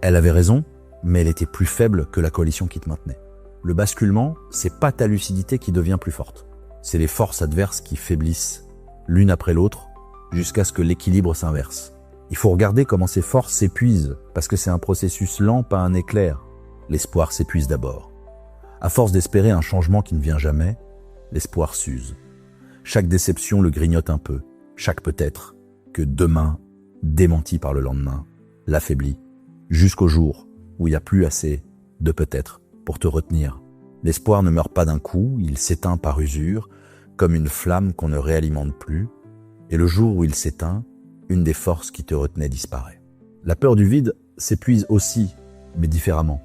Speaker 1: Elle avait raison, mais elle était plus faible que la coalition qui te maintenait. Le basculement, c'est pas ta lucidité qui devient plus forte. C'est les forces adverses qui faiblissent, l'une après l'autre, jusqu'à ce que l'équilibre s'inverse. Il faut regarder comment ces forces s'épuisent, parce que c'est un processus lent, pas un éclair. L'espoir s'épuise d'abord. À force d'espérer un changement qui ne vient jamais, l'espoir s'use. Chaque déception le grignote un peu, chaque peut-être que demain, démenti par le lendemain, l'affaiblit, jusqu'au jour où il n'y a plus assez de peut-être pour te retenir. L'espoir ne meurt pas d'un coup, il s'éteint par usure, comme une flamme qu'on ne réalimente plus, et le jour où il s'éteint, une des forces qui te retenait disparaît. La peur du vide s'épuise aussi, mais différemment.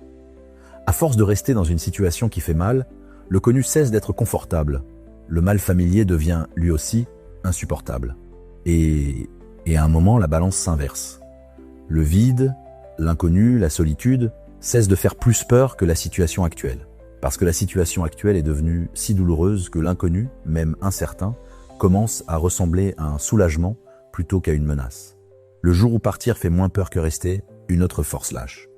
Speaker 1: À force de rester dans une situation qui fait mal, le connu cesse d'être confortable. Le mal familier devient, lui aussi, insupportable. Et à un moment, la balance s'inverse. Le vide, l'inconnu, la solitude, cessent de faire plus peur que la situation actuelle. Parce que la situation actuelle est devenue si douloureuse que l'inconnu, même incertain, commence à ressembler à un soulagement plutôt qu'à une menace. Le jour où partir fait moins peur que rester, une autre force lâche.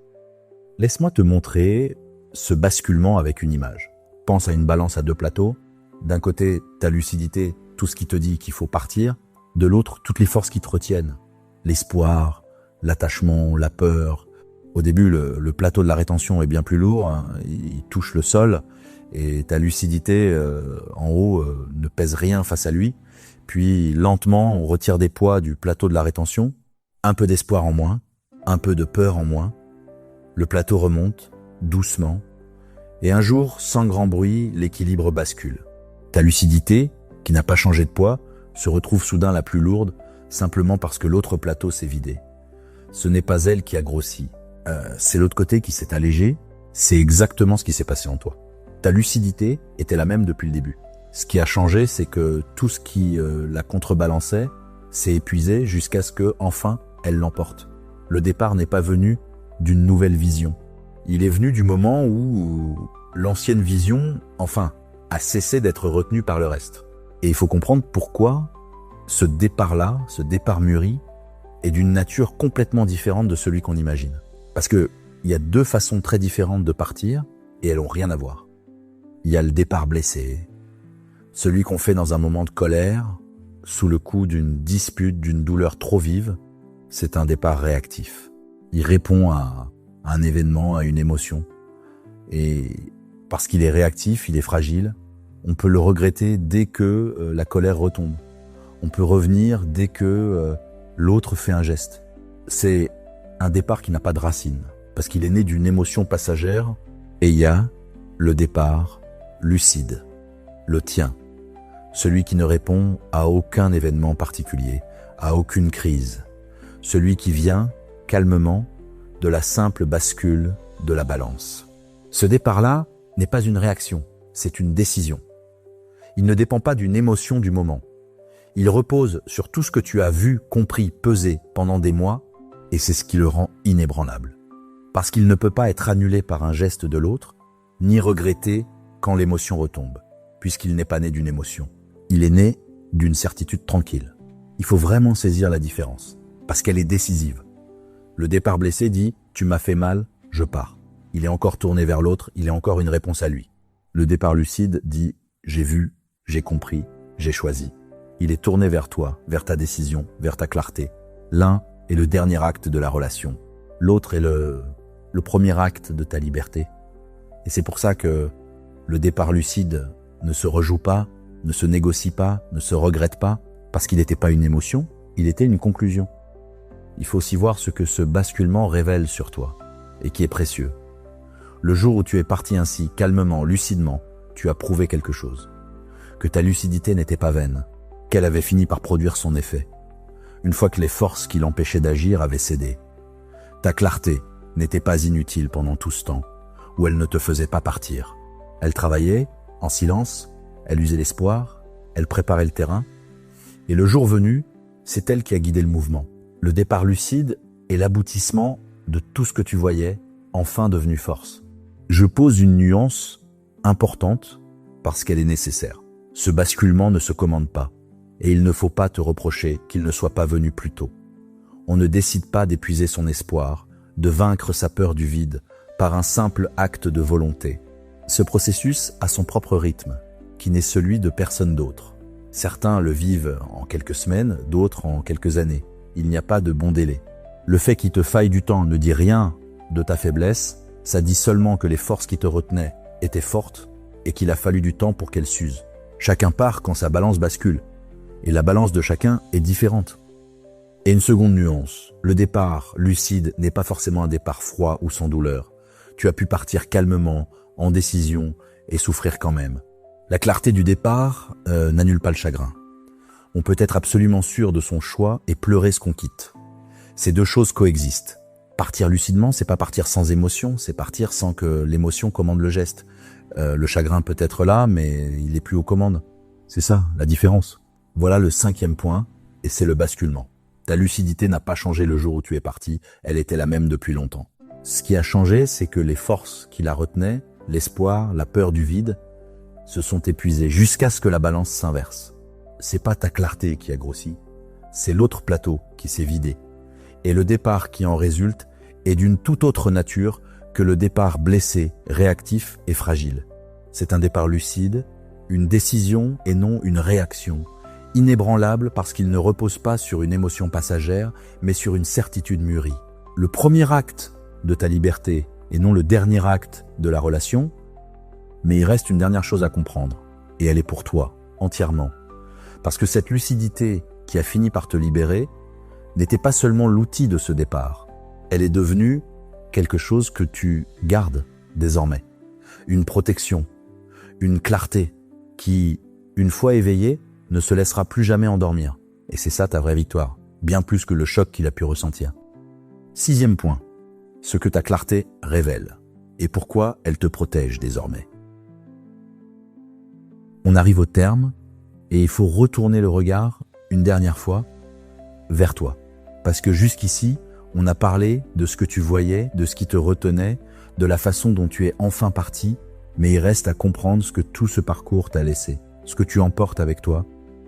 Speaker 1: Laisse-moi te montrer ce basculement avec une image. Pense à une balance à 2 plateaux. D'un côté, ta lucidité, tout ce qui te dit qu'il faut partir. De l'autre, toutes les forces qui te retiennent. L'espoir, l'attachement, la peur. Au début, le plateau de la rétention est bien plus lourd. Hein, il touche le sol et ta lucidité en haut ne pèse rien face à lui. Puis lentement, on retire des poids du plateau de la rétention. Un peu d'espoir en moins, un peu de peur en moins. Le plateau remonte, doucement. Et un jour, sans grand bruit, l'équilibre bascule. Ta lucidité, qui n'a pas changé de poids, se retrouve soudain la plus lourde, simplement parce que l'autre plateau s'est vidé. Ce n'est pas elle qui a grossi. C'est l'autre côté qui s'est allégé. C'est exactement ce qui s'est passé en toi. Ta lucidité était la même depuis le début. Ce qui a changé, c'est que tout ce qui la contrebalançait s'est épuisé jusqu'à ce que, enfin, elle l'emporte. Le départ n'est pas venu d'une nouvelle vision. Il est venu du moment où l'ancienne vision, enfin, a cessé d'être retenue par le reste. Et il faut comprendre pourquoi ce départ-là, ce départ mûri, est d'une nature complètement différente de celui qu'on imagine. Parce que il y a deux façons très différentes de partir et elles n'ont rien à voir. Il y a le départ blessé, celui qu'on fait dans un moment de colère, sous le coup d'une dispute, d'une douleur trop vive. C'est un départ réactif. Il répond à un événement, à une émotion. Et parce qu'il est réactif, il est fragile, on peut le regretter dès que la colère retombe. On peut revenir dès que l'autre fait un geste. C'est un départ qui n'a pas de racine, parce qu'il est né d'une émotion passagère, et il y a le départ lucide, le tien, celui qui ne répond à aucun événement particulier, à aucune crise, celui qui vient calmement de la simple bascule de la balance. Ce départ-là n'est pas une réaction, c'est une décision. Il ne dépend pas d'une émotion du moment. Il repose sur tout ce que tu as vu, compris, pesé pendant des mois, et c'est ce qui le rend inébranlable. Parce qu'il ne peut pas être annulé par un geste de l'autre, ni regretté quand l'émotion retombe, puisqu'il n'est pas né d'une émotion. Il est né d'une certitude tranquille. Il faut vraiment saisir la différence, parce qu'elle est décisive. Le départ blessé dit « tu m'as fait mal, je pars ». Il est encore tourné vers l'autre, il est encore une réponse à lui. Le départ lucide dit « j'ai vu, j'ai compris, j'ai choisi ». Il est tourné vers toi, vers ta décision, vers ta clarté. L'un est le dernier acte de la relation. L'autre est le premier acte de ta liberté. Et c'est pour ça que le départ lucide ne se rejoue pas, ne se négocie pas, ne se regrette pas, parce qu'il n'était pas une émotion, il était une conclusion. Il faut aussi voir ce que ce basculement révèle sur toi, et qui est précieux. Le jour où tu es parti ainsi, calmement, lucidement, tu as prouvé quelque chose. Que ta lucidité n'était pas vaine, qu'elle avait fini par produire son effet, une fois que les forces qui l'empêchaient d'agir avaient cédé. Ta clarté n'était pas inutile pendant tout ce temps, où elle ne te faisait pas partir. Elle travaillait, en silence, elle usait l'espoir, elle préparait le terrain, et le jour venu, c'est elle qui a guidé le mouvement. Le départ lucide est l'aboutissement de tout ce que tu voyais, enfin devenu force. Je pose une nuance importante parce qu'elle est nécessaire. Ce basculement ne se commande pas. Et il ne faut pas te reprocher qu'il ne soit pas venu plus tôt. On ne décide pas d'épuiser son espoir, de vaincre sa peur du vide, par un simple acte de volonté. Ce processus a son propre rythme, qui n'est celui de personne d'autre. Certains le vivent en quelques semaines, d'autres en quelques années. Il n'y a pas de bon délai. Le fait qu'il te faille du temps ne dit rien de ta faiblesse, ça dit seulement que les forces qui te retenaient étaient fortes et qu'il a fallu du temps pour qu'elles s'usent. Chacun part quand sa balance bascule. Et la balance de chacun est différente. Et une seconde nuance, le départ lucide n'est pas forcément un départ froid ou sans douleur. Tu as pu partir calmement, en décision, et souffrir quand même. La clarté du départ n'annule pas le chagrin. On peut être absolument sûr de son choix et pleurer ce qu'on quitte. Ces deux choses coexistent. Partir lucidement, c'est pas partir sans émotion, c'est partir sans que l'émotion commande le geste. Le chagrin peut être là, mais il est plus aux commandes. C'est ça, la différence. Voilà le 5e point, et c'est le basculement. Ta lucidité n'a pas changé le jour où tu es parti, elle était la même depuis longtemps. Ce qui a changé, c'est que les forces qui la retenaient, l'espoir, la peur du vide, se sont épuisées jusqu'à ce que la balance s'inverse. C'est pas ta clarté qui a grossi, c'est l'autre plateau qui s'est vidé. Et le départ qui en résulte est d'une toute autre nature que le départ blessé, réactif et fragile. C'est un départ lucide, une décision et non une réaction. Inébranlable parce qu'il ne repose pas sur une émotion passagère, mais sur une certitude mûrie. Le premier acte de ta liberté et non le dernier acte de la relation, mais il reste une dernière chose à comprendre, et elle est pour toi, entièrement. Parce que cette lucidité qui a fini par te libérer n'était pas seulement l'outil de ce départ, elle est devenue quelque chose que tu gardes désormais. Une protection, une clarté qui, une fois éveillée, ne se laissera plus jamais endormir. Et c'est ça ta vraie victoire, bien plus que le choc qu'il a pu ressentir. 6e point, ce que ta clarté révèle et pourquoi elle te protège désormais. On arrive au terme et il faut retourner le regard une dernière fois vers toi. Parce que jusqu'ici, on a parlé de ce que tu voyais, de ce qui te retenait, de la façon dont tu es enfin parti, mais il reste à comprendre ce que tout ce parcours t'a laissé, ce que tu emportes avec toi.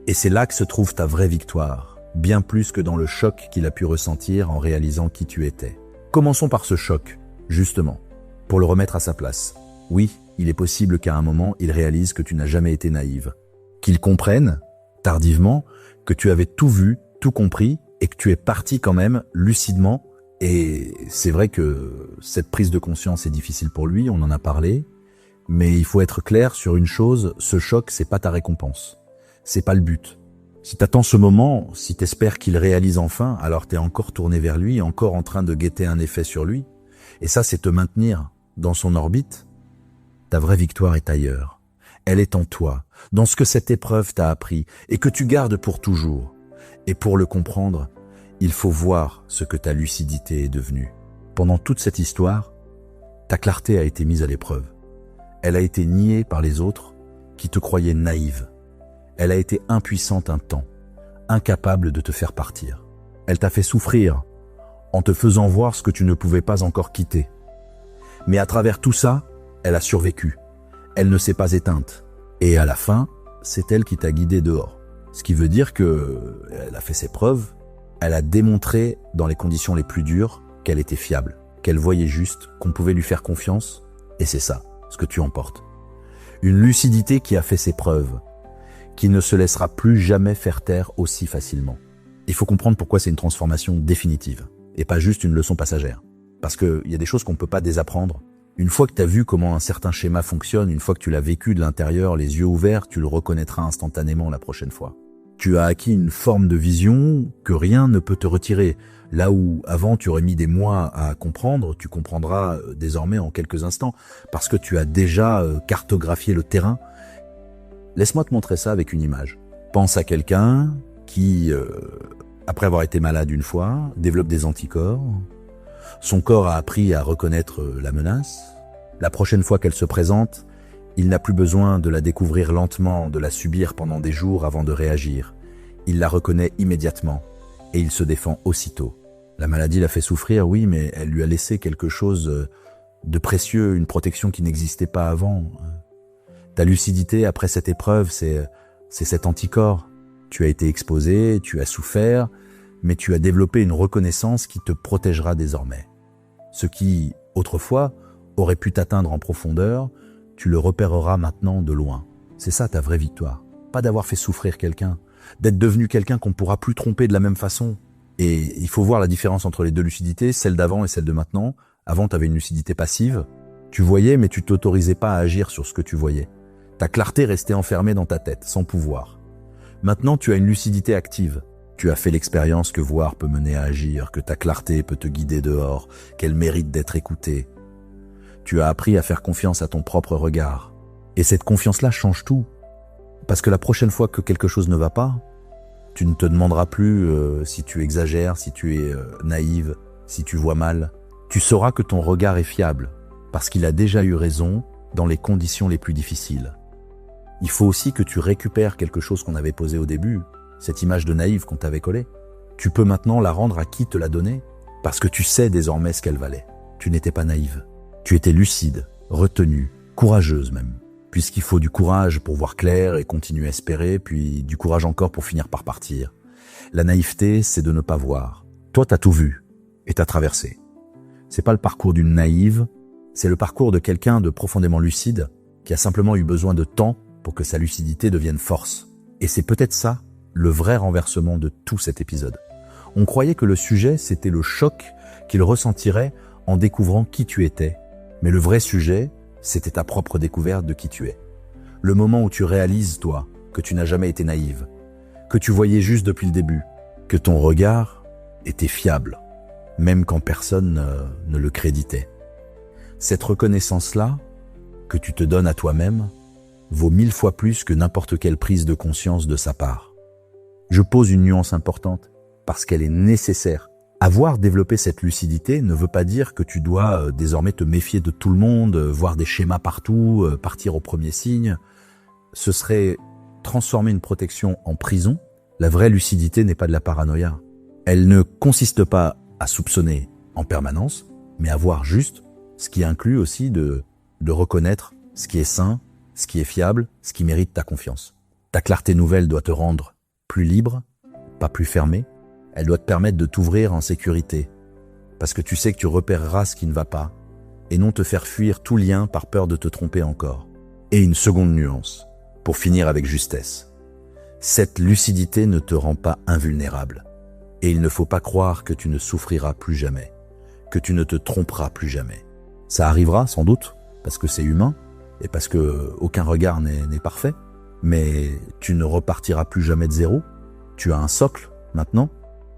Speaker 1: Et c'est là que se trouve ta vraie victoire, bien plus que dans le choc qu'il a pu ressentir en réalisant qui tu étais. Commençons par ce choc, justement, pour le remettre à sa place. Oui, il est possible qu'à un moment, il réalise que tu n'as jamais été naïve. Qu'il comprenne, tardivement, que tu avais tout vu, tout compris, et que tu es parti quand même lucidement. Et c'est vrai que cette prise de conscience est difficile pour lui, on en a parlé, mais il faut être clair sur une chose, ce choc, c'est pas ta récompense. C'est pas le but. Si t'attends ce moment, si t'espères qu'il réalise enfin, alors t'es encore tourné vers lui, encore en train de guetter un effet sur lui. Et ça, c'est te maintenir dans son orbite. Ta vraie victoire est ailleurs. Elle est en toi, dans ce que cette épreuve t'a appris et que tu gardes pour toujours. Et pour le comprendre, il faut voir ce que ta lucidité est devenue. Pendant toute cette histoire, ta clarté a été mise à l'épreuve. Elle a été niée par les autres qui te croyaient naïve. Elle a été impuissante un temps, incapable de te faire partir. Elle t'a fait souffrir en te faisant voir ce que tu ne pouvais pas encore quitter. Mais à travers tout ça, elle a survécu. Elle ne s'est pas éteinte. Et à la fin, c'est elle qui t'a guidé dehors. Ce qui veut dire qu'elle a fait ses preuves, elle a démontré dans les conditions les plus dures qu'elle était fiable, qu'elle voyait juste, qu'on pouvait lui faire confiance, et c'est ça, ce que tu emportes. Une lucidité qui a fait ses preuves, qui ne se laissera plus jamais faire taire aussi facilement. Il faut comprendre pourquoi c'est une transformation définitive, et pas juste une leçon passagère. Parce qu'il y a des choses qu'on ne peut pas désapprendre. Une fois que tu as vu comment un certain schéma fonctionne, une fois que tu l'as vécu de l'intérieur, les yeux ouverts, tu le reconnaîtras instantanément la prochaine fois. Tu as acquis une forme de vision que rien ne peut te retirer. Là où avant tu aurais mis des mois à comprendre, tu comprendras désormais en quelques instants, parce que tu as déjà cartographié le terrain. Laisse-moi te montrer ça avec une image. Pense à quelqu'un qui, après avoir été malade une fois, développe des anticorps. Son corps a appris à reconnaître la menace. La prochaine fois qu'elle se présente, il n'a plus besoin de la découvrir lentement, de la subir pendant des jours avant de réagir. Il la reconnaît immédiatement et il se défend aussitôt. La maladie l'a fait souffrir, oui, mais elle lui a laissé quelque chose de précieux, une protection qui n'existait pas avant. Ta lucidité après cette épreuve, c'est cet anticorps. Tu as été exposé, tu as souffert, mais tu as développé une reconnaissance qui te protégera désormais. Ce qui, autrefois, aurait pu t'atteindre en profondeur, tu le repéreras maintenant de loin. C'est ça ta vraie victoire. Pas d'avoir fait souffrir quelqu'un, d'être devenu quelqu'un qu'on ne pourra plus tromper de la même façon. Et il faut voir la différence entre les deux lucidités, celle d'avant et celle de maintenant. Avant, tu avais une lucidité passive. Tu voyais, mais tu t'autorisais pas à agir sur ce que tu voyais. Ta clarté restait enfermée dans ta tête, sans pouvoir. Maintenant, tu as une lucidité active. Tu as fait l'expérience que voir peut mener à agir, que ta clarté peut te guider dehors, qu'elle mérite d'être écoutée. Tu as appris à faire confiance à ton propre regard. Et cette confiance-là change tout. Parce que la prochaine fois que quelque chose ne va pas, tu ne te demanderas plus si tu exagères, si tu es naïve, si tu vois mal. Tu sauras que ton regard est fiable, parce qu'il a déjà eu raison dans les conditions les plus difficiles. Il faut aussi que tu récupères quelque chose qu'on avait posé au début, cette image de naïve qu'on t'avait collée. Tu peux maintenant la rendre à qui te l'a donnée, parce que tu sais désormais ce qu'elle valait. Tu n'étais pas naïve. Tu étais lucide, retenue, courageuse même. Puisqu'il faut du courage pour voir clair et continuer à espérer, puis du courage encore pour finir par partir. La naïveté, c'est de ne pas voir. Toi, t'as tout vu et t'as traversé. C'est pas le parcours d'une naïve, c'est le parcours de quelqu'un de profondément lucide qui a simplement eu besoin de temps pour que sa lucidité devienne force. Et c'est peut-être ça, le vrai renversement de tout cet épisode. On croyait que le sujet, c'était le choc qu'il ressentirait en découvrant qui tu étais. Mais le vrai sujet, c'était ta propre découverte de qui tu es. Le moment où tu réalises, toi, que tu n'as jamais été naïve, que tu voyais juste depuis le début, que ton regard était fiable, même quand personne ne le créditait. Cette reconnaissance-là, que tu te donnes à toi-même, vaut 1000 fois plus que n'importe quelle prise de conscience de sa part. Je pose une nuance importante parce qu'elle est nécessaire. Avoir développé cette lucidité ne veut pas dire que tu dois désormais te méfier de tout le monde, voir des schémas partout, partir au premier signe. Ce serait transformer une protection en prison. La vraie lucidité n'est pas de la paranoïa. Elle ne consiste pas à soupçonner en permanence, mais à voir juste, ce qui inclut aussi de reconnaître ce qui est sain, ce qui est fiable, ce qui mérite ta confiance. Ta clarté nouvelle doit te rendre plus libre, pas plus fermé. Elle doit te permettre de t'ouvrir en sécurité. parce que tu sais que tu repéreras ce qui ne va pas, et non te faire fuir tout lien par peur de te tromper encore. Et une seconde nuance, pour finir avec justesse. Cette lucidité ne te rend pas invulnérable, et il ne faut pas croire que tu ne souffriras plus jamais, que tu ne te tromperas plus jamais. Ça arrivera sans doute, parce que c'est humain, et parce que aucun regard n'est parfait, mais tu ne repartiras plus jamais de zéro. Tu as un socle, maintenant,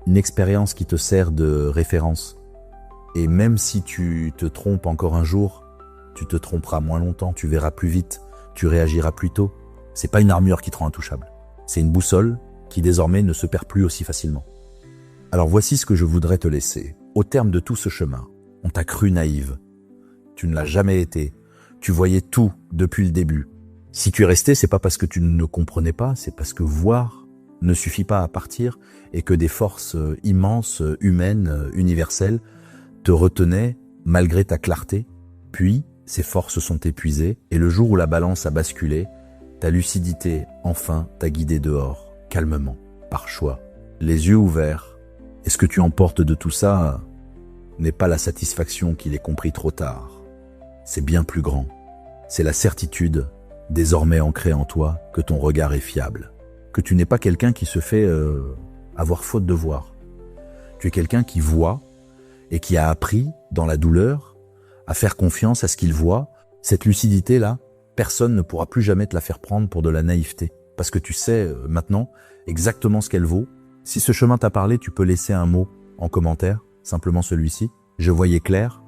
Speaker 1: une expérience qui te sert de référence. Et même si tu te trompes encore un jour, tu te tromperas moins longtemps, tu verras plus vite, tu réagiras plus tôt. C'est pas une armure qui te rend intouchable. C'est une boussole qui désormais ne se perd plus aussi facilement. Alors voici ce que je voudrais te laisser. Au terme de tout ce chemin, on t'a cru naïve. Tu ne l'as jamais été. Tu voyais tout depuis le début. Si tu es resté, c'est pas parce que tu ne comprenais pas, c'est parce que voir ne suffit pas à partir et que des forces immenses, humaines, universelles, te retenaient malgré ta clarté. Puis, ces forces sont épuisées et le jour où la balance a basculé, ta lucidité, enfin, t'a guidé dehors, calmement, par choix, les yeux ouverts. Et ce que tu emportes de tout ça n'est pas la satisfaction qu'il ait compris trop tard. C'est bien plus grand. C'est la certitude, désormais ancrée en toi, que ton regard est fiable. Que tu n'es pas quelqu'un qui se fait avoir faute de voir. Tu es quelqu'un qui voit et qui a appris, dans la douleur, à faire confiance à ce qu'il voit. Cette lucidité-là, personne ne pourra plus jamais te la faire prendre pour de la naïveté. Parce que tu sais maintenant exactement ce qu'elle vaut. Si ce chemin t'a parlé, tu peux laisser un mot en commentaire, simplement celui-ci. Je voyais clair,